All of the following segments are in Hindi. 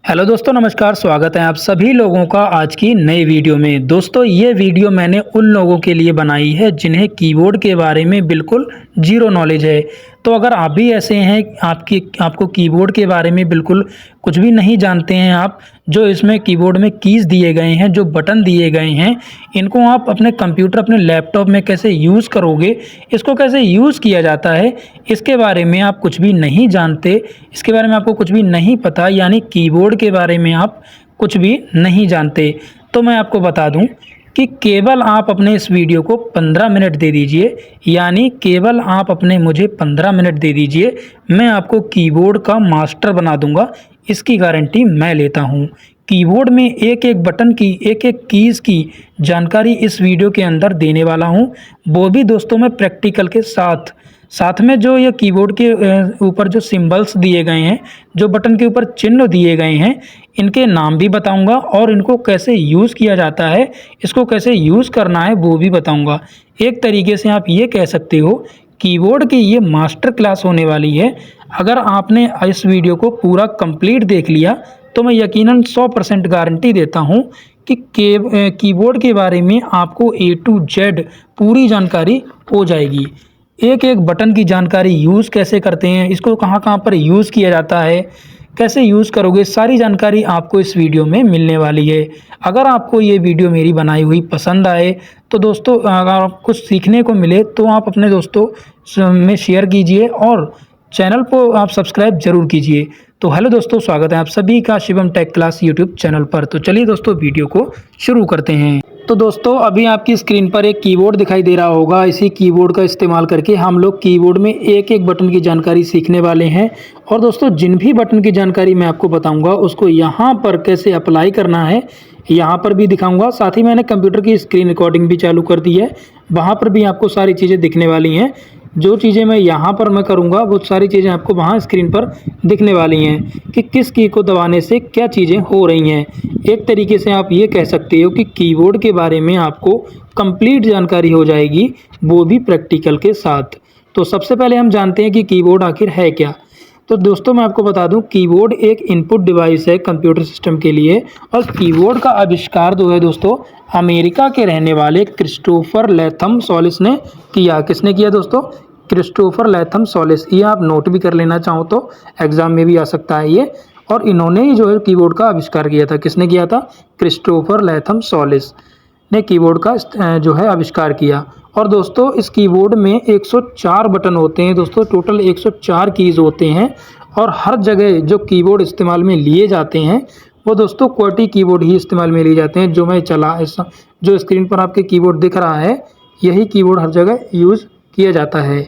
हेलो दोस्तों, नमस्कार। स्वागत है आप सभी लोगों का आज की नई वीडियो में। दोस्तों, ये वीडियो मैंने उन लोगों के लिए बनाई है जिन्हें कीबोर्ड के बारे में बिल्कुल ज़ीरो नॉलेज है। तो अगर आप भी ऐसे हैं, आपको कीबोर्ड के बारे में बिल्कुल कुछ भी नहीं जानते हैं, आप जो इसमें कीबोर्ड में कीज़ दिए गए हैं, जो बटन दिए गए हैं, इनको आप अपने कंप्यूटर, अपने लैपटॉप में कैसे यूज़ करोगे, इसको कैसे यूज़ किया जाता है, इसके बारे में आप कुछ भी नहीं जानते, इसके बारे में आपको कुछ भी नहीं पता, यानी कीबोर्ड के बारे में आप कुछ भी नहीं जानते, तो मैं आपको बता दूं कि केवल आप अपने इस वीडियो को 15 मिनट दे दीजिए, यानी केवल आप अपने मुझे 15 मिनट दे दीजिए, मैं आपको कीबोर्ड का मास्टर बना दूंगा। इसकी गारंटी मैं लेता हूं। कीबोर्ड में एक एक बटन की, एक एक कीज़ की जानकारी इस वीडियो के अंदर देने वाला हूं, वो भी दोस्तों मैं प्रैक्टिकल के साथ। साथ में जो ये कीबोर्ड के ऊपर जो सिंबल्स दिए गए हैं, जो बटन के ऊपर चिन्ह दिए गए हैं, इनके नाम भी बताऊंगा और इनको कैसे यूज़ किया जाता है, इसको कैसे यूज़ करना है वो भी बताऊंगा। एक तरीके से आप ये कह सकते हो, कीबोर्ड की ये मास्टर क्लास होने वाली है। अगर आपने इस वीडियो को पूरा कंप्लीट देख लिया तो मैं यकीनन 100% गारंटी देता हूँ कि कीबोर्ड के बारे में आपको A to Z पूरी जानकारी हो जाएगी। एक एक बटन की जानकारी, यूज़ कैसे करते हैं, इसको कहाँ कहाँ पर यूज़ किया जाता है, कैसे यूज़ करोगे, सारी जानकारी आपको इस वीडियो में मिलने वाली है। अगर आपको ये वीडियो मेरी बनाई हुई पसंद आए तो दोस्तों, अगर आपको कुछ सीखने को मिले तो आप अपने दोस्तों में शेयर कीजिए और चैनल को आप सब्सक्राइब जरूर कीजिए। तो हेलो दोस्तों, स्वागत है आप सभी का Shivam tech class YouTube channel पर। तो चलिए दोस्तों, वीडियो को शुरू करते हैं। तो दोस्तों, अभी आपकी स्क्रीन पर एक कीबोर्ड दिखाई दे रहा होगा। इसी कीबोर्ड का इस्तेमाल करके हम लोग कीबोर्ड में एक एक बटन की जानकारी सीखने वाले हैं। और दोस्तों, जिन भी बटन की जानकारी मैं आपको बताऊंगा उसको यहाँ पर कैसे अप्लाई करना है, यहाँ पर भी दिखाऊंगा। साथ ही मैंने कंप्यूटर की स्क्रीन रिकॉर्डिंग भी चालू कर दी है, वहाँ पर भी आपको सारी चीज़ें दिखने वाली हैं। जो चीज़ें मैं यहाँ पर मैं करूँगा वो सारी चीज़ें आपको वहाँ स्क्रीन पर दिखने वाली हैं कि किस की को दबाने से क्या चीज़ें हो रही हैं। एक तरीके से आप ये कह सकते हो कि कीबोर्ड के बारे में आपको कंप्लीट जानकारी हो जाएगी, वो भी प्रैक्टिकल के साथ। तो सबसे पहले हम जानते हैं कि कीबोर्ड आखिर है क्या। तो दोस्तों, मैं आपको बता दूं, कीबोर्ड एक इनपुट डिवाइस है कंप्यूटर सिस्टम के लिए। और कीबोर्ड का आविष्कार जो है दोस्तों, अमेरिका के रहने वाले क्रिस्टोफर लैथम सॉलिस ने किया। किसने किया दोस्तों? Christopher Latham Solis. ये आप नोट भी कर लेना चाहो तो एग्जाम में भी आ सकता है ये। और इन्होंने ही जो है कीबोर्ड का आविष्कार किया था। किसने किया था? क्रिस्टोफर लैथम सॉलिस ने कीबोर्ड का जो है आविष्कार किया। और दोस्तों, इस कीबोर्ड में 104 बटन होते हैं दोस्तों, टोटल 104 कीज़ होते हैं। और हर जगह जो कीबोर्ड इस्तेमाल में लिए जाते हैं वो दोस्तों QWERTY कीबोर्ड ही इस्तेमाल में लिए जाते हैं। जो स्क्रीन पर आपके कीबोर्ड दिख रहा है, यही कीबोर्ड हर जगह यूज़ किया जाता है।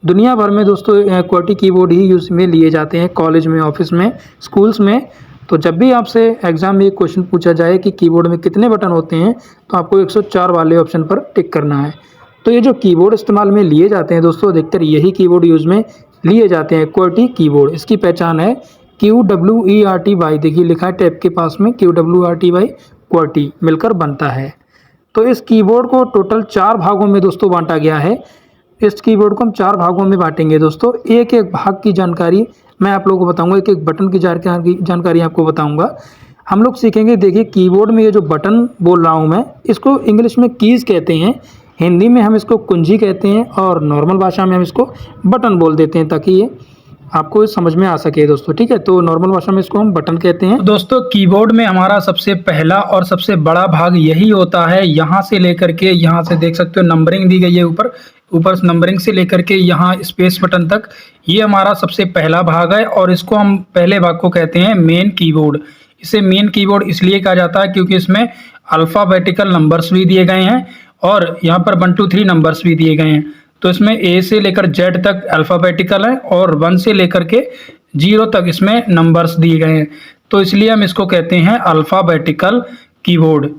दुनिया भर में दोस्तों QWERTY कीबोर्ड ही यूज़ में लिए जाते हैं, कॉलेज में, ऑफिस में, स्कूल्स में। तो जब भी आपसे एग्ज़ाम में एक क्वेश्चन पूछा जाए कि कीबोर्ड में कितने बटन होते हैं, तो आपको 104 वाले ऑप्शन पर टिक करना है। तो ये जो कीबोर्ड इस्तेमाल में लिए जाते हैं दोस्तों, अधिकतर यही कीबोर्ड यूज़ में लिए जाते हैं, QWERTY कीबोर्ड। इसकी पहचान है QWERTY। देखिए लिखा है टैब के पास में QWERTY, QWERTY मिलकर बनता है। तो इस कीबोर्ड को टोटल 4 भागों में दोस्तों बांटा गया है। इस कीबोर्ड को हम 4 भागों में बांटेंगे दोस्तों। एक एक भाग की जानकारी मैं आप लोगों को बताऊंगा, एक एक बटन की जानकारी आपको बताऊंगा। हम लोग सीखेंगे। देखिए, कीबोर्ड में ये जो बटन बोल रहा हूँ मैं, इसको इंग्लिश में कीज़ कहते हैं, हिंदी में हम इसको कुंजी कहते हैं, और नॉर्मल भाषा में हम इसको बटन बोल देते हैं, ताकि ये आपको समझ में आ सके दोस्तों। ठीक है, तो नॉर्मल भाषा में इसको हम बटन कहते हैं। दोस्तों, कीबोर्ड में हमारा सबसे पहला और सबसे बड़ा भाग यही होता है। यहाँ से लेकर के, यहाँ से देख सकते हो नंबरिंग दी गई है ऊपर नंबरिंग से लेकर के यहाँ स्पेस बटन तक, ये हमारा सबसे पहला भाग है। और इसको हम पहले भाग को कहते हैं मेन कीबोर्ड। इसे मेन कीबोर्ड इसलिए कहा जाता है क्योंकि इसमें अल्फ़ाबेटिकल नंबर्स भी दिए गए हैं और यहाँ पर 1 2 3 नंबर्स भी दिए गए हैं। तो इसमें A से लेकर Z तक अल्फ़ाबेटिकल है और 1 से लेकर के 0 तक इसमें नंबर्स दिए गए हैं। तो इसलिए हम इसको कहते हैं अल्फ़ाबेटिकल कीबोर्ड।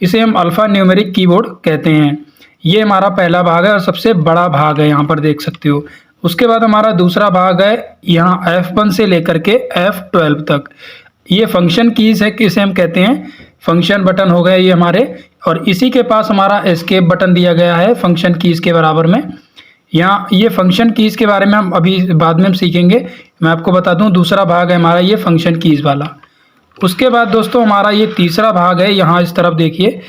इसे हम अल्फ़ा न्यूमेरिक कीबोर्ड कहते हैं। ये हमारा पहला भाग है और सबसे बड़ा भाग है, यहाँ पर देख सकते हो। उसके बाद हमारा दूसरा भाग है यहाँ F1 से लेकर के F12 तक। ये फंक्शन कीज़ है, किसे हम कहते हैं फंक्शन बटन हो गए ये हमारे। और इसी के पास हमारा एस्केप बटन दिया गया है फंक्शन कीज़ के बराबर में। यहाँ ये फंक्शन कीज़ के बारे में हम अभी बाद में हम सीखेंगे। मैं आपको बता दूं, दूसरा भाग है हमारा ये फंक्शन कीज़ वाला। उसके बाद दोस्तों हमारा ये तीसरा भाग है, यहाँ इस तरफ देखिए,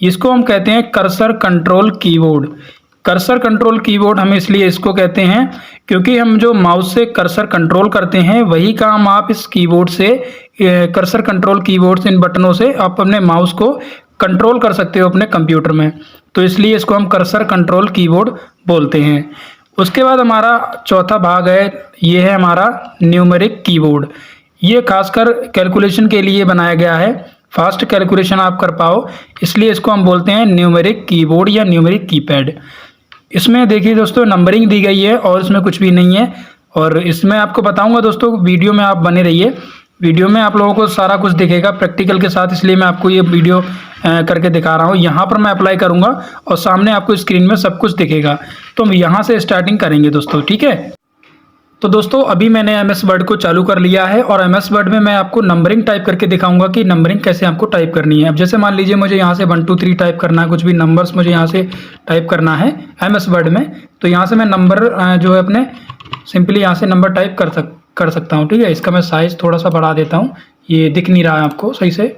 इसको हम कहते हैं cursor control keyboard. Cursor control keyboard हम इसलिए इसको कहते हैं क्योंकि हम जो माउस से कर्सर कंट्रोल करते हैं वही काम आप इस कीबोर्ड से, कर्सर कंट्रोल कीबोर्ड से, इन बटनों से आप अपने माउस को कंट्रोल कर सकते हो अपने कंप्यूटर में, तो इसलिए इसको हम कर्सर कंट्रोल कीबोर्ड बोलते हैं। उसके बाद हमारा चौथा भाग है, ये है हमारा न्यूमेरिक कीबोर्ड। ये खासकर कैलकुलेशन के लिए बनाया गया है, फास्ट कैलकुलेशन आप कर पाओ, इसलिए इसको हम बोलते हैं न्यूमेरिक कीबोर्ड या न्यूमेरिक कीपैड। इसमें देखिए दोस्तों नंबरिंग दी गई है और इसमें कुछ भी नहीं है, और इसमें आपको बताऊंगा दोस्तों, वीडियो में आप बने रहिए, वीडियो में आप लोगों को सारा कुछ दिखेगा प्रैक्टिकल के साथ, इसलिए मैं आपको ये वीडियो करके दिखा रहा हूँ। यहाँ पर मैं अप्लाई करूँगा और सामने आपको स्क्रीन में सब कुछ दिखेगा, तो हम यहाँ से स्टार्टिंग करेंगे दोस्तों, ठीक है। तो दोस्तों अभी मैंने MS वर्ड को चालू कर लिया है और MS वर्ड में मैं आपको नंबरिंग टाइप करके दिखाऊंगा कि नंबरिंग कैसे आपको टाइप करनी है। अब जैसे मान लीजिए मुझे यहाँ से 1 2 3 टाइप करना है, कुछ भी नंबर्स मुझे यहाँ से टाइप करना है MS वर्ड में, तो यहाँ से मैं नंबर जो है अपने सिंपली यहाँ से नंबर टाइप कर सकता हूँ, ठीक है। इसका मैं साइज़ थोड़ा सा बढ़ा देता हूँ, ये दिख नहीं रहा है आपको सही से,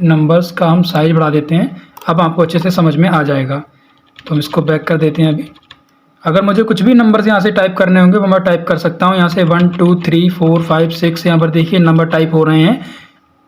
नंबर्स का हम साइज़ बढ़ा देते हैं, अब आपको अच्छे से समझ में आ जाएगा। तो हम इसको बैक कर देते हैं। अभी अगर मुझे कुछ भी नंबर्स यहाँ से टाइप करने होंगे वो मैं टाइप कर सकता हूँ, यहाँ से 1 2 3 4 5 6 यहाँ पर देखिए नंबर टाइप हो रहे हैं।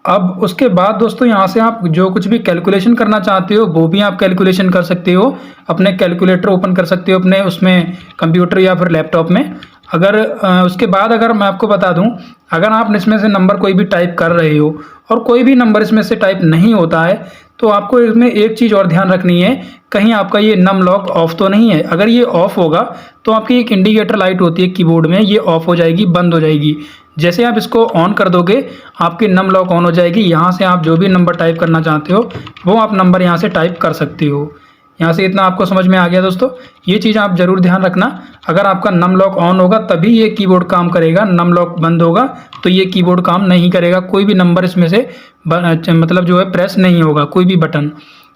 अब उसके बाद दोस्तों यहाँ से आप जो कुछ भी कैलकुलेशन करना चाहते हो वो भी आप कैलकुलेशन कर सकते हो, अपने कैलकुलेटर ओपन कर सकते हो अपने उसमें कंप्यूटर या फिर लैपटॉप में। अगर उसके बाद अगर मैं आपको बता दूं, अगर आप इसमें से नंबर कोई भी टाइप कर रहे हो और कोई भी नंबर इसमें से टाइप नहीं होता है, तो आपको इसमें एक चीज़ और ध्यान रखनी है, कहीं आपका ये नम लॉक ऑफ तो नहीं है। अगर ये ऑफ होगा तो आपकी एक इंडिकेटर लाइट होती है कीबोर्ड में, ये ऑफ हो जाएगी, बंद हो जाएगी। जैसे आप इसको ऑन कर दोगे आपकी नम लॉक ऑन हो जाएगी, यहाँ से आप जो भी नंबर टाइप करना चाहते हो वो आप नंबर यहाँ से टाइप कर सकते हो। यहाँ से इतना आपको समझ में आ गया दोस्तों, ये चीज़ आप ज़रूर ध्यान रखना। अगर आपका नम लॉक ऑन होगा तभी ये कीबोर्ड काम करेगा, नम लॉक बंद होगा तो ये कीबोर्ड काम नहीं करेगा, कोई भी नंबर इसमें से मतलब जो है प्रेस नहीं होगा, कोई भी बटन।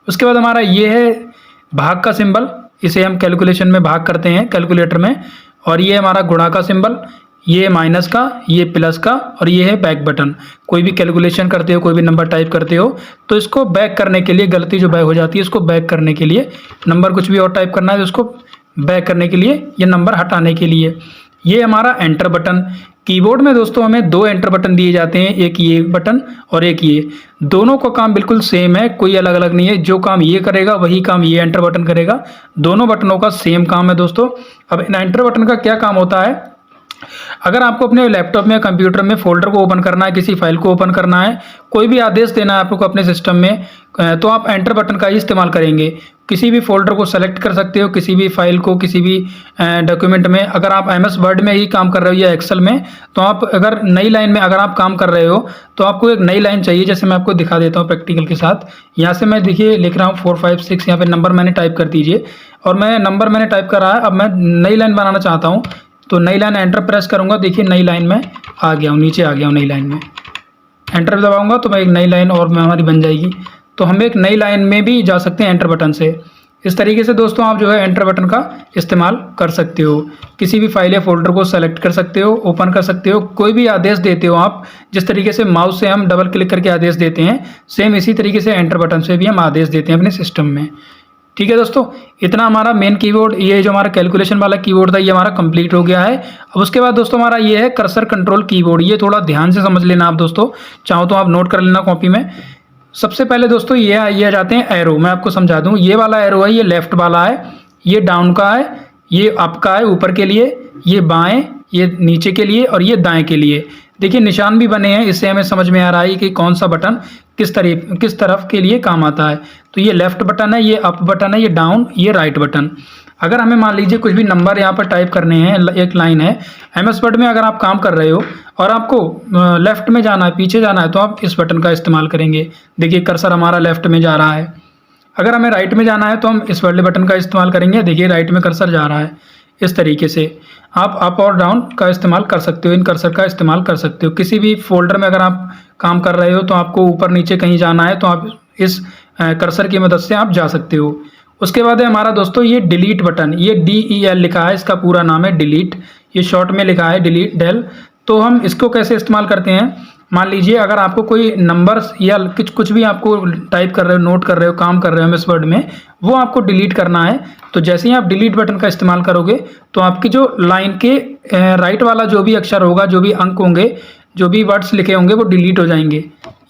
उसके बाद हमारा ये है भाग का सिंबल, इसे हम कैलकुलेशन में भाग करते हैं कैलकुलेटर में, और ये हमारा गुणा का सिंबल, ये माइनस का, ये प्लस का, और ये है बैक बटन। कोई भी कैलकुलेशन करते हो, कोई भी नंबर टाइप करते हो तो इसको बैक करने के लिए, गलती जो बैक हो जाती है इसको बैक करने के लिए, नंबर कुछ भी और टाइप करना है तो उसको बैक करने के लिए, ये नंबर हटाने के लिए। ये हमारा एंटर बटन। कीबोर्ड में दोस्तों हमें 2 एंटर बटन दिए जाते हैं, एक ये बटन और एक ये, दोनों का काम बिल्कुल सेम है, कोई अलग अलग नहीं है। जो काम ये करेगा वही काम ये एंटर बटन करेगा, दोनों बटनों का सेम काम है दोस्तों। अब इन एंटर बटन का क्या काम होता है, अगर आपको अपने लैपटॉप में, कंप्यूटर में फोल्डर को ओपन करना है, किसी फाइल को ओपन करना है, कोई भी आदेश देना है आपको अपने सिस्टम में, तो आप एंटर बटन का ही इस्तेमाल करेंगे। किसी भी फोल्डर को सेलेक्ट कर सकते हो, किसी भी फाइल को, किसी भी डॉक्यूमेंट में। अगर आप MS वर्ड में ही काम कर रहे हो या एक्सेल में, तो आप अगर नई लाइन में अगर आप काम कर रहे हो तो आपको एक नई लाइन चाहिए, जैसे मैं आपको दिखा देता हूँ प्रैक्टिकल के साथ। यहाँ से मैं देखिए लिख रहा हूँ 4 5 6, यहाँ पे नंबर मैंने टाइप कर दीजिए, और मैं नंबर मैंने टाइप कर रहा है। अब मैं नई लाइन बनाना चाहता हूँ तो नई लाइन एंटर प्रेस करूँगा, देखिए नई लाइन में आ गया हूँ, नीचे आ गया हूँ नई लाइन में। एंटर दबाऊँगा तो मैं एक नई लाइन और हमारी बन जाएगी। तो हम एक नई लाइन में भी जा सकते हैं एंटर बटन से। इस तरीके से दोस्तों आप जो है एंटर बटन का इस्तेमाल कर सकते हो। किसी भी फाइल या फोल्डर को सेलेक्ट कर सकते हो, ओपन कर सकते हो, कोई भी आदेश देते हो आप, जिस तरीके से माउस से हम डबल क्लिक करके आदेश देते हैं, सेम इसी तरीके से एंटर बटन से भी हम आदेश देते हैं अपने सिस्टम में। ठीक है दोस्तों, इतना हमारा मेन कीबोर्ड, ये जो हमारा कैलकुलेशन वाला कीबोर्ड था ये हमारा कंप्लीट हो गया है। अब उसके बाद दोस्तों हमारा ये है कर्सर कंट्रोल कीबोर्ड। ये थोड़ा ध्यान से समझ लेना आप दोस्तों, चाहो तो आप नोट कर लेना कॉपी में। सबसे पहले दोस्तों ये आ जाते हैं एरो। मैं आपको समझा दूं, ये वाला एरो है, ये लेफ्ट वाला है, ये डाउन का है, ये अप का है ऊपर के लिए, ये बाएं, ये नीचे के लिए, और ये दाएं के लिए। देखिए निशान भी बने हैं, इससे हमें समझ में आ रहा है कि कौन सा बटन किस तरफ के लिए काम आता है। तो ये लेफ्ट बटन है, ये अप बटन है, ये डाउन, ये राइट बटन। अगर हमें मान लीजिए कुछ भी नंबर यहाँ पर टाइप करने हैं, एक लाइन है MS वर्ड में, अगर आप काम कर रहे हो और आपको लेफ्ट में जाना है, पीछे जाना है, तो आप इस बटन का इस्तेमाल करेंगे। देखिए कर्सर हमारा लेफ्ट में जा रहा है। अगर हमें राइट में जाना है तो हम इस वाले बटन का इस्तेमाल करेंगे। देखिए राइट में कर्सर जा रहा है। इस तरीके से आप अप और डाउन का इस्तेमाल कर सकते हो, इन कर्सर का इस्तेमाल कर सकते हो। किसी भी फोल्डर में अगर आप काम कर रहे हो तो आपको ऊपर नीचे कहीं जाना है तो आप इस कर्सर की मदद से आप जा सकते हो। उसके बाद है हमारा दोस्तों ये डिलीट बटन, ये DEL लिखा है, इसका पूरा नाम है डिलीट, ये शॉर्ट में लिखा है डिलीट डेल। तो हम इसको कैसे इस्तेमाल करते हैं, मान लीजिए अगर आपको कोई नंबर्स या कुछ भी आपको टाइप कर रहे हो, नोट कर रहे हो, काम कर रहे हो MS वर्ड में, वो आपको डिलीट करना है। तो जैसे ही आप डिलीट बटन का इस्तेमाल करोगे तो आपकी जो लाइन के राइट वाला जो भी अक्षर होगा, जो भी अंक होंगे, जो भी वर्ड्स लिखे होंगे वो डिलीट हो जाएंगे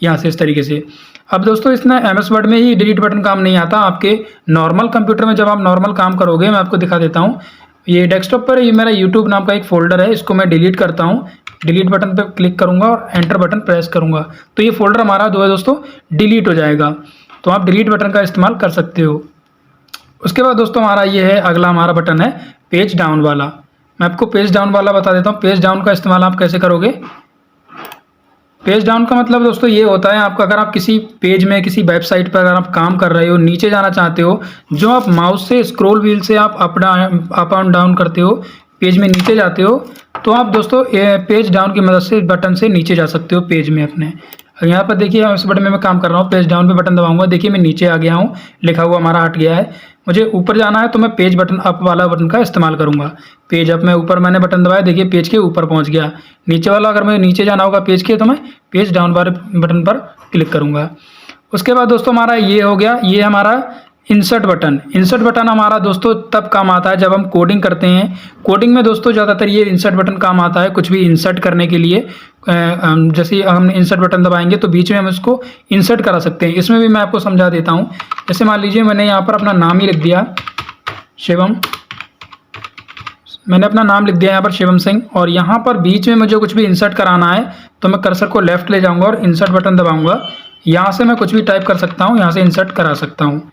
यहाँ से, इस तरीके से। अब दोस्तों इसमें MS वर्ड में ही डिलीट बटन काम नहीं आता, आपके नॉर्मल कंप्यूटर में जब आप नॉर्मल काम करोगे, मैं आपको दिखा देता हूँ। ये डेस्कटॉप पर ये मेरा यूट्यूब नाम का एक फोल्डर है, इसको मैं डिलीट करता हूँ। डिलीट बटन पर क्लिक करूँगा और एंटर बटन प्रेस करूँगा तो ये फोल्डर हमारा जो है दोस्तों डिलीट हो जाएगा। तो आप डिलीट बटन का इस्तेमाल कर सकते हो। उसके बाद दोस्तों हमारा ये है, अगला हमारा बटन है पेज डाउन वाला। मैं आपको पेज डाउन वाला बता देता हूँ। पेज डाउन का इस्तेमाल आप कैसे करोगे। पेज डाउन का मतलब दोस्तों ये होता है, आपका अगर आप किसी पेज में, किसी वेबसाइट पर अगर आप काम कर रहे हो, नीचे जाना चाहते हो, जो आप माउस से स्क्रॉल व्हील से आप अप एंड डाउन करते हो, पेज में नीचे जाते हो, तो आप दोस्तों पेज डाउन की मदद से बटन से नीचे जा सकते हो पेज में अपने। यहाँ पर देखिए इस बटन में मैं काम कर रहा हूँ, पेज डाउन पे बटन दबाऊंगा, देखिए मैं नीचे आ गया हूँ, लिखा हुआ हमारा हट गया है। मुझे ऊपर जाना है तो मैं पेज बटन अप वाला बटन का इस्तेमाल करूँगा। पेज अप में ऊपर मैंने बटन दबाया, देखिए पेज के ऊपर पहुँच गया। नीचे वाला अगर मुझे नीचे जाना होगा पेज के, तो मैं पेज डाउन वाले बटन पर क्लिक करूँगा। उसके बाद दोस्तों हमारा ये हो गया, ये हमारा इंसर्ट बटन। इंसर्ट बटन हमारा दोस्तों तब काम आता है जब हम कोडिंग करते हैं। कोडिंग में दोस्तों ज़्यादातर ये इंसर्ट बटन काम आता है, कुछ भी इंसर्ट करने के लिए। जैसे हम इंसर्ट बटन दबाएंगे तो बीच में हम इसको इंसर्ट करा सकते हैं। इसमें भी मैं आपको समझा देता हूँ। जैसे मान लीजिए मैंने यहाँ पर अपना नाम ही लिख दिया, शिवम। मैंने अपना नाम लिख दिया यहाँ पर शिवम सिंह, और यहाँ पर बीच में मुझे कुछ भी इंसर्ट कराना है तो मैं कर्सर को लेफ्ट ले जाऊँगा और इंसर्ट बटन दबाऊँगा। यहाँ से मैं कुछ भी टाइप कर सकता हूँ, यहाँ से इंसर्ट करा सकता हूँ।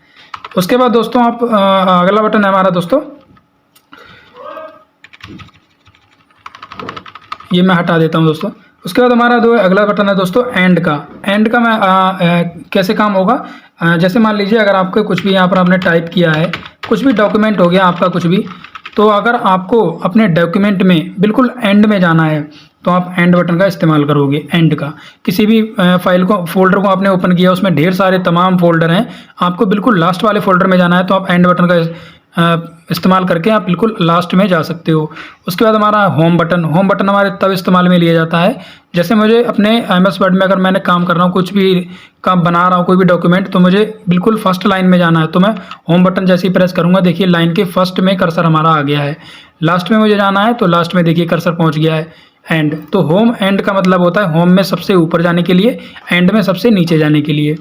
उसके बाद दोस्तों आप अगला बटन है हमारा दोस्तों, ये मैं हटा देता हूँ दोस्तों। उसके बाद हमारा जो अगला बटन है दोस्तों एंड का। एंड का मैं कैसे काम होगा, जैसे मान लीजिए अगर आपको कुछ भी यहाँ पर आपने टाइप किया है, कुछ भी डॉक्यूमेंट हो गया आपका कुछ भी, तो अगर आपको अपने डॉक्यूमेंट में बिल्कुल एंड में जाना है तो आप एंड बटन का इस्तेमाल करोगे। एंड का किसी भी फाइल को, फोल्डर को आपने ओपन किया, उसमें ढेर सारे तमाम फोल्डर हैं, आपको बिल्कुल लास्ट वाले फोल्डर में जाना है तो आप एंड बटन का इस्तेमाल करके आप बिल्कुल लास्ट में जा सकते हो। उसके बाद हमारा होम बटन। होम बटन हमारे तब इस्तेमाल में लिया जाता है जैसे मुझे अपने MS वर्ड में अगर मैंने काम कर रहा हूँ, कुछ भी काम बना रहा हूँ, कोई भी डॉक्यूमेंट, तो मुझे बिल्कुल फर्स्ट लाइन में जाना है तो मैं होम बटन जैसे ही प्रेस करूँगा, देखिए लाइन के फर्स्ट में कर्सर हमारा आ गया है। लास्ट में मुझे जाना है तो लास्ट में देखिए कर्सर पहुँच गया है एंड। तो होम एंड का मतलब होता है होम में सबसे ऊपर जाने के लिए, एंड में सबसे नीचे जाने के लिए।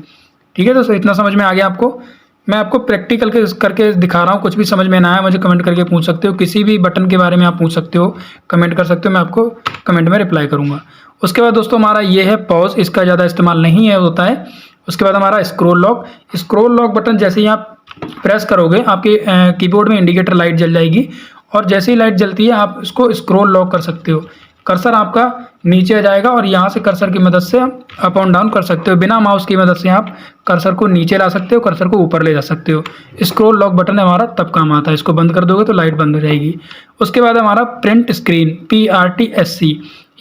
ठीक है दोस्तों, इतना समझ में आ गया आपको। मैं आपको प्रैक्टिकल करके दिखा रहा हूँ, कुछ भी समझ में ना आया मुझे कमेंट करके पूछ सकते हो। किसी भी बटन के बारे में आप पूछ सकते हो, कमेंट कर सकते हो, मैं आपको कमेंट में रिप्लाई करूँगा। उसके बाद दोस्तों हमारा ये है पॉज, इसका ज़्यादा इस्तेमाल नहीं है होता है। उसके बाद हमारा scroll lock. Scroll lock button जैसे ही आप प्रेस करोगे आपके कीबोर्ड में इंडिकेटर लाइट जल जाएगी, और जैसे ही लाइट जलती है आप इसको स्क्रॉल लॉक कर सकते हो। कर्सर आपका नीचे आ जाएगा और यहाँ से कर्सर की मदद से अप एंड डाउन कर सकते हो। बिना माउस की मदद से आप कर्सर को नीचे ला सकते हो, कर्सर को ऊपर ले जा सकते हो। स्क्रॉल लॉक बटन हमारा तब काम आता है, इसको बंद कर दोगे तो लाइट बंद हो जाएगी। उसके बाद हमारा प्रिंट स्क्रीन, PRTSC,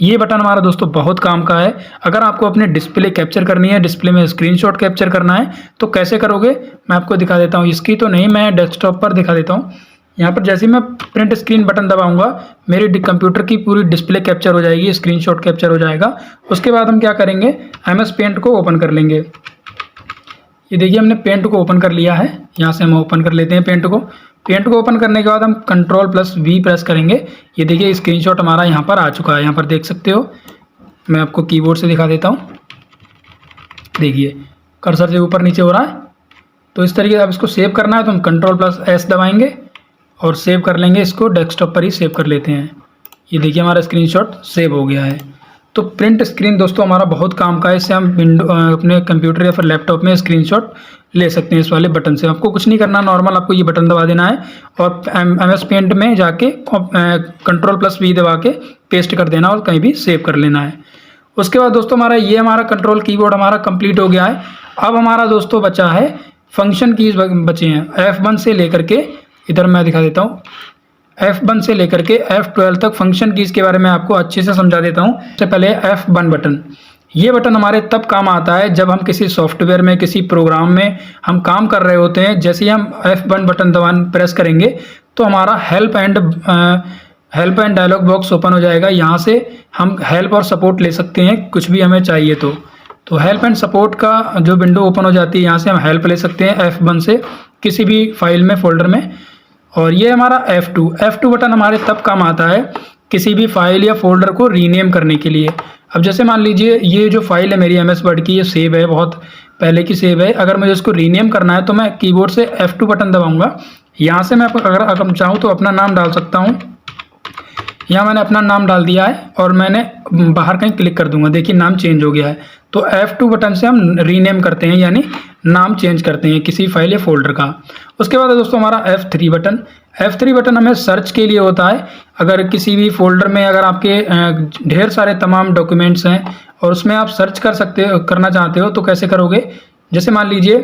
ये बटन हमारा दोस्तों बहुत काम का है। अगर आपको अपने डिस्प्ले कैप्चर करनी है, डिस्प्ले में स्क्रीनशॉट कैप्चर करना है तो कैसे करोगे मैं आपको दिखा देता हूँ। इसकी तो नहीं, मैं डेस्कटॉप पर दिखा देता हूँ। यहाँ पर जैसे ही मैं प्रिंट स्क्रीन बटन दबाऊंगा मेरी कंप्यूटर की पूरी डिस्प्ले कैप्चर हो जाएगी, स्क्रीनशॉट कैप्चर हो जाएगा। उसके बाद हम क्या करेंगे, MS पेंट को ओपन कर लेंगे। ये देखिए हमने पेंट को ओपन कर लिया है, यहाँ से हम ओपन कर लेते हैं पेंट को। पेंट को ओपन करने के बाद हम Ctrl+V प्रेस करेंगे। ये देखिए स्क्रीनशॉट हमारा यहाँ पर आ चुका है, यहाँ पर देख सकते हो। मैं आपको कीबोर्ड से दिखा देता हूँ, देखिए कर्सर से ऊपर नीचे हो रहा है। तो इस तरीके से आप इसको सेव करना है तो हम Ctrl+S दबाएंगे और सेव कर लेंगे, इसको डेस्कटॉप पर ही सेव कर लेते हैं। ये देखिए हमारा स्क्रीनशॉट सेव हो गया है। तो प्रिंट स्क्रीन दोस्तों हमारा बहुत काम का है, इससे हम विंडो अपने कंप्यूटर या फिर लैपटॉप में स्क्रीनशॉट ले सकते हैं इस वाले बटन से। आपको कुछ नहीं करना, नॉर्मल आपको ये बटन दबा देना है और MS पेंट में जाके Ctrl+V दबा के पेस्ट कर देना और कहीं भी सेव कर लेना है। उसके बाद दोस्तों हमारा ये हमारा कंट्रोल कीबोर्ड हमारा कंप्लीट हो गया है। अब हमारा दोस्तों बचा है फंक्शन कीज बचे हैं, F1 से लेकर के, इधर मैं दिखा देता हूँ, F1 से लेकर के F12 तक फंक्शन कीज के बारे में आपको अच्छे से समझा देता हूँ। सबसे पहले F1 बटन, ये बटन हमारे तब काम आता है जब हम किसी सॉफ्टवेयर में, किसी प्रोग्राम में हम काम कर रहे होते हैं। जैसे ही हम F1 बटन प्रेस करेंगे तो हमारा help and help and dialog box open हो जाएगा। यहाँ से हम हेल्प और सपोर्ट ले सकते हैं, कुछ भी हमें चाहिए तो हेल्प एंड सपोर्ट का जो विंडो ओपन हो जाती है, यहाँ से हम हेल्प ले सकते हैं F1 से किसी भी फाइल में, फोल्डर में। और ये हमारा F2 बटन हमारे तब काम आता है किसी भी फाइल या फोल्डर को रीनेम करने के लिए। अब जैसे मान लीजिए ये जो फाइल है मेरी MS वर्ड की, ये सेव है, बहुत पहले की सेव है। अगर मुझे इसको रीनेम करना है तो मैं कीबोर्ड से F2 बटन दबाऊंगा। यहाँ से मैं अगर चाहूँ तो अपना नाम डाल सकता हूँ। यहाँ मैंने अपना नाम डाल दिया है और मैंने बाहर कहीं क्लिक कर दूंगा, देखिए नाम चेंज हो गया है। तो F2 बटन से हम रीनेम करते हैं, यानी नाम चेंज करते हैं किसी फाइल या फोल्डर का। उसके बाद है दोस्तों हमारा F3 बटन हमें सर्च के लिए होता है। अगर किसी भी फोल्डर में अगर आपके ढेर सारे तमाम डॉक्यूमेंट्स हैं और उसमें आप सर्च करना चाहते हो तो कैसे करोगे। जैसे मान लीजिए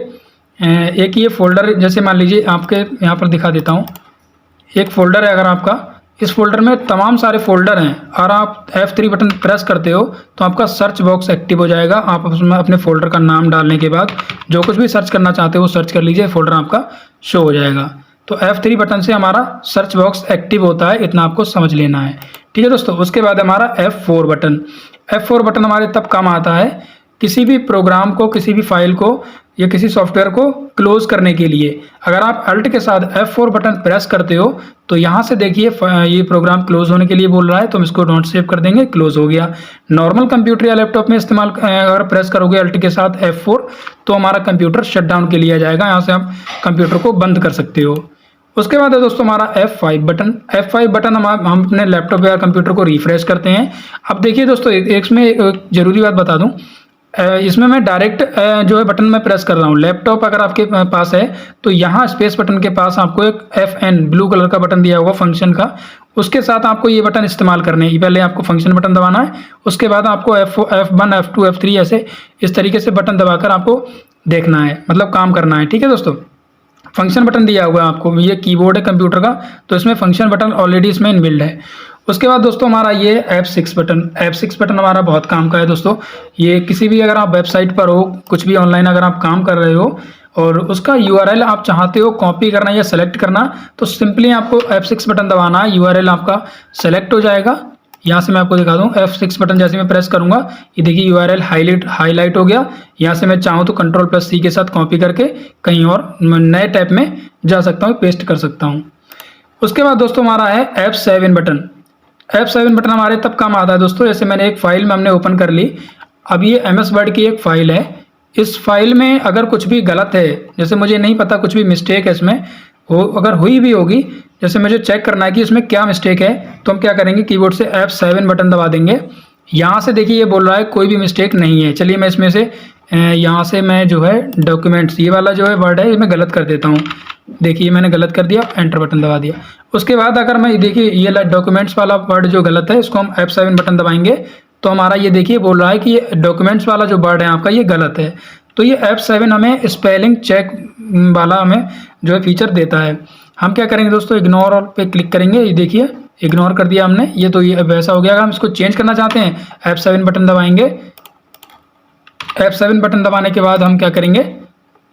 एक ये फोल्डर, जैसे मान लीजिए आपके यहाँ पर दिखा देता हूँ, एक फोल्डर है अगर आपका, इस फोल्डर में तमाम सारे फोल्डर हैं और आप F3 बटन प्रेस करते हो तो आपका सर्च बॉक्स एक्टिव हो जाएगा। आप उसमें अपने फोल्डर का नाम डालने के बाद जो कुछ भी सर्च करना चाहते हो वो सर्च कर लीजिए, फोल्डर आपका शो हो जाएगा। तो F3 बटन से हमारा सर्च बॉक्स एक्टिव होता है, इतना आपको समझ लेना है, ठीक है दोस्तों। उसके बाद हमारा F4 बटन हमारे तब काम आता है किसी भी प्रोग्राम को, किसी भी फाइल को या किसी सॉफ्टवेयर को क्लोज करने के लिए। अगर आप अल्ट के साथ F4 बटन प्रेस करते हो तो यहाँ से देखिए ये प्रोग्राम क्लोज होने के लिए बोल रहा है, तो हम इसको डोंट सेव कर देंगे, क्लोज हो गया। नॉर्मल कंप्यूटर या लैपटॉप में इस्तेमाल अगर प्रेस करोगे अल्ट के साथ F4 तो हमारा कंप्यूटर शट डाउन के लिए आ जाएगा, यहाँ से आप कंप्यूटर को बंद कर सकते हो। उसके बाद है दोस्तों हमारा F5 बटन हम अपने लैपटॉप या कंप्यूटर को रिफ्रेश करते हैं। अब देखिए दोस्तों इसमें एक जरूरी बात बता दूं, इसमें मैं डायरेक्ट जो है बटन में प्रेस कर रहा हूँ। लैपटॉप अगर आपके पास है तो यहाँ स्पेस बटन के पास आपको एक FN ब्लू कलर का बटन दिया होगा फंक्शन का, उसके साथ आपको ये बटन इस्तेमाल करने हैं। पहले आपको फंक्शन बटन दबाना है, उसके बाद आपको F1 F2 F3 ऐसे इस तरीके से बटन दबाकर आपको देखना है, मतलब काम करना है, ठीक है दोस्तों। फंक्शन बटन दिया हुआ है आपको, ये कीबोर्ड है कंप्यूटर का तो इसमें फंक्शन बटन ऑलरेडी इसमें इनबिल्ड है। उसके बाद दोस्तों हमारा ये F6 बटन हमारा बहुत काम का है दोस्तों। ये किसी भी अगर आप वेबसाइट पर हो, कुछ भी ऑनलाइन अगर आप काम कर रहे हो और उसका URL आप चाहते हो कॉपी करना या सेलेक्ट करना, तो सिंपली आपको F6 बटन दबाना है, URL आपका सेलेक्ट हो जाएगा। यहाँ से मैं आपको दिखा दूँ, F6 बटन जैसे मैं प्रेस करूंगा ये देखिए URL हाईलाइट हो गया। यहाँ से मैं चाहूँ तो Ctrl+C के साथ कॉपी करके कहीं और नए टैब में जा सकता हूँ, पेस्ट कर सकता हूँ। उसके बाद दोस्तों हमारा है F7 बटन हमारे तब काम आता है दोस्तों, जैसे मैंने एक फाइल में हमने ओपन कर ली। अब ये MS वर्ड की एक फाइल है, इस फाइल में अगर कुछ भी गलत है, जैसे मुझे नहीं पता कुछ भी मिस्टेक है इसमें, वो अगर हुई भी होगी, जैसे मुझे चेक करना है कि इसमें क्या मिस्टेक है, तो हम क्या करेंगे कीबोर्ड से F7 बटन दबा देंगे। यहाँ से देखिए ये बोल रहा है कोई भी मिस्टेक नहीं है। चलिए मैं इसमें से यहाँ से मैं जो है डॉक्यूमेंट्स ये वाला जो है वर्ड है ये मैं गलत कर देता हूँ। देखिए मैंने गलत कर दिया, एंटर बटन दबा दिया। उसके बाद अगर मैं देखिए ये डॉक्यूमेंट्स वाला वर्ड जो गलत है इसको हम F7 बटन दबाएंगे तो हमारा ये देखिए बोल रहा है कि ये डॉक्यूमेंट्स वाला जो वर्ड है आपका ये गलत है। तो ये F7 हमें स्पेलिंग चेक वाला हमें जो है फीचर देता है। हम क्या करेंगे दोस्तों, इग्नोर पे क्लिक करेंगे, ये देखिए इग्नोर कर दिया हमने, ये तो ये वैसा हो गया। अगर हम इसको चेंज करना चाहते हैं F7 बटन दबाएंगे। F7 बटन दबाने के बाद हम क्या करेंगे,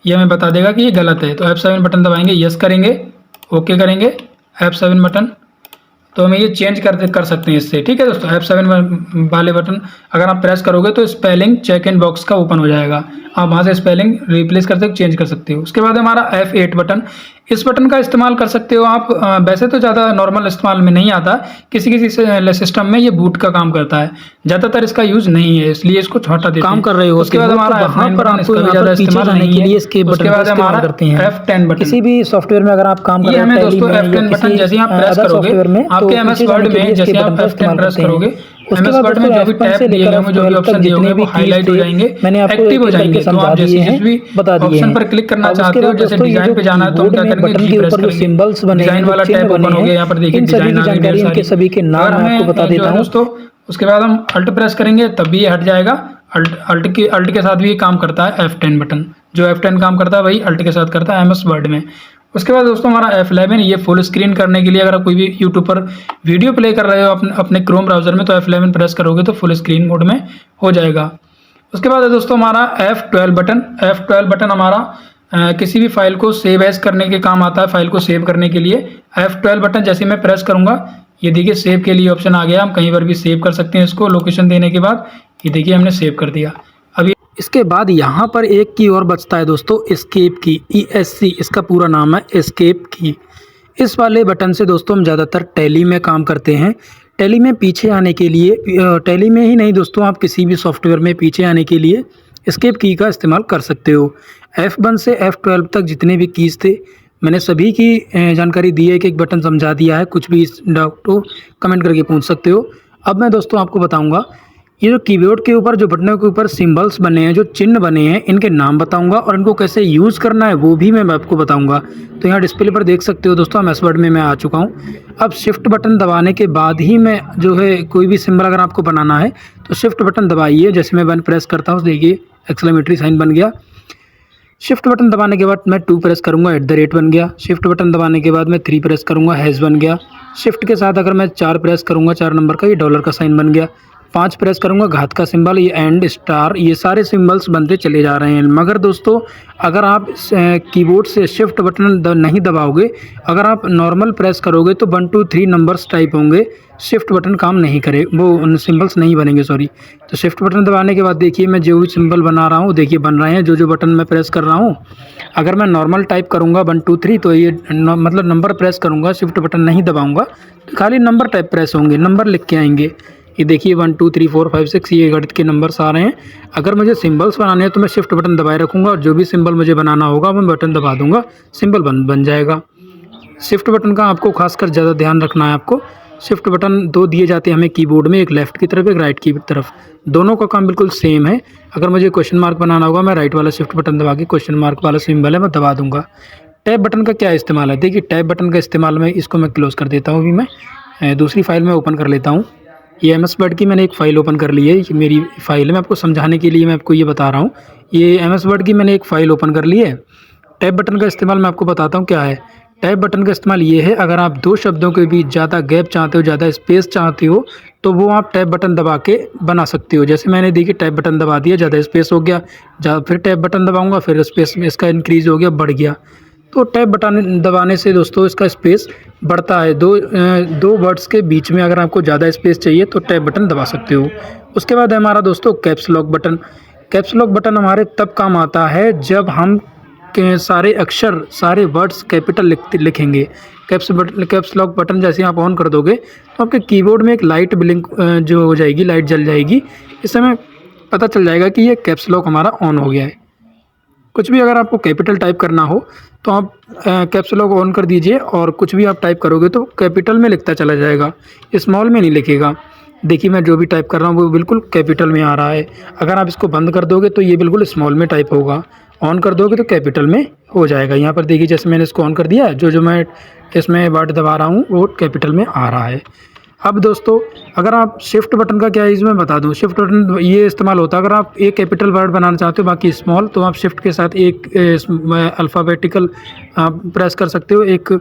ये हमें बता देगा कि ये गलत है, तो F7 बटन दबाएंगे, यस करेंगे, ओके करेंगे F7 बटन, तो हमें ये चेंज कर सकते हैं इससे, ठीक है दोस्तों। F7 वाले बटन अगर आप प्रेस करोगे तो स्पेलिंग चेक इन बॉक्स का ओपन हो जाएगा, आप वहाँ से स्पेलिंग रिप्लेस कर सकते, चेंज कर सकते हो। उसके बाद हमारा F8 बटन, इस बटन का इस्तेमाल कर सकते हो आप, वैसे तो ज़्यादा नॉर्मल इस्तेमाल में नहीं आता, किसी सिस्टम में ये बूट का काम करता है, ज़्यादातर इसका यूज़ नहीं है, इसलिए इसको हटा देते काम कर रहे हो। उसके बाद हमारा F9 बटन, इसका भी ज़्यादा इस्तेमाल नहीं है। उसके बाद हमारा F10 बटन, किसी भी सॉफ्टवेयर में अगर आप काम कर रहे हैं दोस्तों F10 बटन जैसे आप प्रेस करोगे आपके MS वर्ड में, जैसे आप F10 प्रेस करोगे MS वर्ड में जो भी टैब दिए गए, जो भी ऑप्शन दिए होंगे वो हाईलाइट हो जाएंगे, एक्टिव हो जाएंगे। तो आप जैसे जिस भी ऑप्शन पर क्लिक करना चाहते हो, जैसे डिजाइन पे जाना है तो हम क्या करेंगे, प्रेस करेंगे, डिजाइन वाला टैब ओपन हो गया। यहाँ पर देखिए डिजाइन आ गई, इनके सभी के नाम आपको बता देता हूं दोस्तों। उसके बाद हम अल्ट प्रेस करेंगे तब भी ये हट जाएगा। अल्ट के साथ भी काम करता है F10 बटन, जो F10 काम करता है वही अल्ट के साथ करता है MS वर्ड में। उसके बाद दोस्तों हमारा F11, ये फुल स्क्रीन करने के लिए, अगर आप कोई भी यूट्यूब पर वीडियो प्ले कर रहे हो अपने क्रोम ब्राउजर में, तो F11 प्रेस करोगे तो फुल स्क्रीन मोड में हो जाएगा। उसके बाद है दोस्तों हमारा F12 बटन हमारा किसी भी फाइल को सेव एज करने के काम आता है, फाइल को सेव करने के लिए। F12 बटन जैसे मैं प्रेस करूंगा ये देखिए सेव के लिए ऑप्शन आ गया, हम कहीं पर भी सेव कर सकते हैं इसको लोकेशन देने के बाद। ये देखिए हमने सेव कर दिया। अब इसके बाद यहाँ पर एक की और बचता है दोस्तों, एस्केप की, ESC इसका पूरा नाम है, एस्केप की। इस वाले बटन से दोस्तों हम ज़्यादातर टैली में काम करते हैं। टैली में पीछे आने के लिए, टैली में ही नहीं दोस्तों, आप किसी भी सॉफ्टवेयर में पीछे आने के लिए एस्केप की का इस्तेमाल कर सकते हो। F1 से F12 तक जितने भी कीज़ थे मैंने सभी की जानकारी दी है, कि एक बटन समझा दिया है। कुछ भी इस डाउट हो कमेंट करके पूछ सकते हो। अब मैं दोस्तों आपको बताऊंगा, ये जो कीबोर्ड के ऊपर जो बटनों के ऊपर सिंबल्स बने हैं, जो चिन्ह बने हैं, इनके नाम बताऊंगा और इनको कैसे यूज़ करना है वो भी मैं आपको बताऊंगा। तो यहाँ डिस्प्ले पर देख सकते हो दोस्तों, MS वर्ड में मैं आ चुका हूँ। अब शिफ्ट बटन दबाने के बाद ही मैं जो है कोई भी सिंबल अगर आपको बनाना है तो शिफ्ट बटन दबाइए। जैसे मैं 1 प्रेस करता हूँ, देखिए एक्सक्लेमेटरी साइन बन गया। शिफ्ट बटन दबाने के बाद मैं 2 प्रेस करूंगा, @ बन गया। शिफ्ट बटन दबाने के बाद मैं 3 प्रेस करूंगा, हैश बन गया। शिफ्ट के साथ अगर मैं 4 प्रेस करूंगा, 4 नंबर का, ये डॉलर का साइन बन गया। 5 प्रेस करूंगा, घात का सिंबल, ये एंड, स्टार, ये सारे सिंबल्स बनते चले जा रहे हैं। मगर दोस्तों अगर आप कीबोर्ड से शिफ्ट बटन नहीं दबाओगे, अगर आप नॉर्मल प्रेस करोगे तो 1 2 3 नंबर्स टाइप होंगे, शिफ्ट बटन काम नहीं करे, वो सिंबल्स नहीं बनेंगे, सॉरी। तो शिफ्ट बटन दबाने के बाद देखिए मैं जो भी सिंबल बना रहा हूँ, देखिए बन रहे हैं जो बटन मैं प्रेस कर रहा हूँ। अगर मैं नॉर्मल टाइप करूँगा 1 2 3 तो ये मतलब नंबर प्रेस करूँगा, शिफ्ट बटन नहीं दबाऊँगा तो खाली नंबर टाइप प्रेस होंगे, नंबर लिख के आएंगे। ये देखिए 1 2 3 4 5 6 ये गणित के नंबर्स आ रहे हैं। अगर मुझे सिंबल्स बनाने हैं तो मैं शिफ्ट बटन दबाए रखूँगा, और जो भी सिंबल मुझे बनाना होगा मैं बटन दबा दूँगा, सिंबल बन जाएगा। शिफ्ट बटन का आपको खासकर ज़्यादा ध्यान रखना है। आपको शिफ्ट बटन 2 दिए जाते हैं हमें कीबोर्ड में, एक लेफ़्ट की तरफ, एक राइट की तरफ। दोनों का काम बिल्कुल सेम है। अगर मुझे क्वेश्चन मार्क बनाना होगा, मैं राइट वाला शिफ्ट बटन दबा के क्वेश्चन मार्क वाला सिंबल है मैं दबा दूँगा। टैब बटन का क्या इस्तेमाल है, देखिए टैब बटन का इस्तेमाल में, इसको मैं क्लोज़ कर देता हूँ। अभी मैं दूसरी फाइल में ओपन कर लेता हूँ। ये MS वर्ड की मैंने एक फ़ाइल ओपन कर ली है, ये मेरी फ़ाइल है, मैं आपको समझाने के लिए मैं आपको ये बता रहा हूँ। ये MS वर्ड की मैंने एक फ़ाइल ओपन कर ली है। टैब बटन का इस्तेमाल मैं आपको बताता हूँ क्या है। टैब बटन का इस्तेमाल ये है, अगर आप 2 शब्दों के बीच ज़्यादा गैप चाहते हो, ज़्यादा स्पेस चाहते हो, तो वो आप टैब बटन दबा के बना सकते हो। जैसे मैंने देखिए टैब बटन दबा दिया, ज़्यादा स्पेस हो गया, फिर टैब बटन दबाऊँगा, फिर स्पेस इसका इंक्रीज़ हो गया, बढ़ गया। तो टैब बटन दबाने से दोस्तों इसका स्पेस बढ़ता है। दो वर्ड्स के बीच में अगर आपको ज़्यादा स्पेस चाहिए तो टैब बटन दबा सकते हो। उसके बाद है हमारा दोस्तों caps lock button. Caps lock button हमारे तब काम आता है जब हम सारे अक्षर, सारे वर्ड्स कैपिटल लिखेंगे। कैप्स लॉक बटन जैसे आप ऑन कर दोगे तो आपके कीबोर्ड में एक लाइट ब्लिंक जो हो जाएगी, लाइट जल जाएगी। इस समय पता चल जाएगा कि ये कैप्स लॉक हमारा ऑन हो गया है। कुछ भी अगर आपको कैपिटल टाइप करना हो तो आप कैप्स लॉक ऑन कर दीजिए, और कुछ भी आप टाइप करोगे तो कैपिटल में लिखता चला जाएगा, स्मॉल में नहीं लिखेगा। देखिए मैं जो भी टाइप कर रहा हूँ वो बिल्कुल कैपिटल में आ रहा है। अगर आप इसको बंद कर दोगे तो ये बिल्कुल स्मॉल में टाइप होगा, ऑन कर दोगे तो कैपिटल में हो जाएगा। यहाँ पर देखिए जैसे मैंने इसको ऑन कर दिया, जो मैं इसमें वर्ड दबा रहा हूँ वो कैपिटल में आ रहा है। अब दोस्तों अगर आप शिफ्ट बटन का क्या है इसमें बता दूं। शिफ्ट बटन ये इस्तेमाल होता है अगर आप एक कैपिटल वर्ड बनाना चाहते हो बाकी स्मॉल, तो आप शिफ्ट के साथ एक अल्फ़ाबेटिकल प्रेस कर सकते हो एक,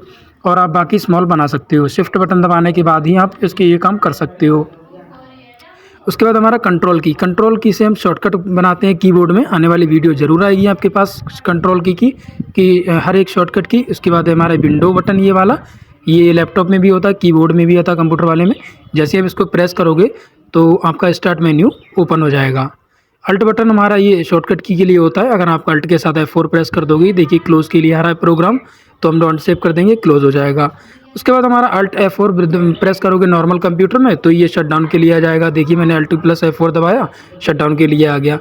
और आप बाकी स्मॉल बना सकते हो। शिफ्ट बटन दबाने के बाद ही आप इसके ये काम कर सकते हो। उसके बाद हमारा कंट्रोल की से हम शॉर्टकट बनाते हैं कीबोर्ड में। आने वाली वीडियो ज़रूर आएगी आपके पास कंट्रोल की हर एक शॉर्टकट की। उसके बाद है हमारा विंडो बटन, ये वाला, ये लैपटॉप में भी होता है, कीबोर्ड में भी आता है, कंप्यूटर वाले में। जैसे आप इसको प्रेस करोगे तो आपका स्टार्ट मेन्यू ओपन हो जाएगा। अल्ट बटन हमारा ये शॉर्टकट की के लिए होता है। अगर आप अल्ट के साथ F4 प्रेस कर दोगे, देखिए क्लोज़ के लिए आ रहा है प्रोग्राम, तो हम डॉट सेव कर देंगे, क्लोज़ हो जाएगा। उसके बाद हमारा अल्ट F4 प्रेस करोगे नॉर्मल कंप्यूटर में तो ये शटडाउन के लिए आ जाएगा। देखिए मैंने अल्ट प्लस F4 दबाया, शटडाउन के लिए आ गया।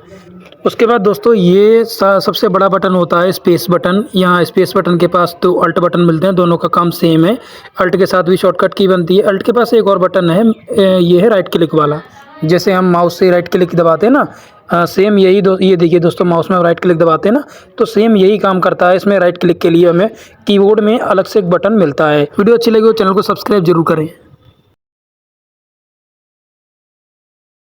उसके बाद दोस्तों ये सबसे बड़ा बटन होता है स्पेस बटन। यहाँ स्पेस बटन के पास तो अल्ट बटन मिलते हैं, दोनों का काम सेम है। अल्ट के साथ भी शॉर्टकट की बनती है। अल्ट के पास एक और बटन है, ये है राइट क्लिक वाला। जैसे हम माउस से राइट क्लिक दबाते हैं ना, सेम यही ये देखिए दोस्तों, माउस में राइट क्लिक दबाते हैं ना, तो सेम यही काम करता है। इसमें राइट क्लिक के लिए हमें कीबोर्ड में अलग से एक बटन मिलता है। वीडियो अच्छी लगी हो चैनल को सब्सक्राइब जरूर करें।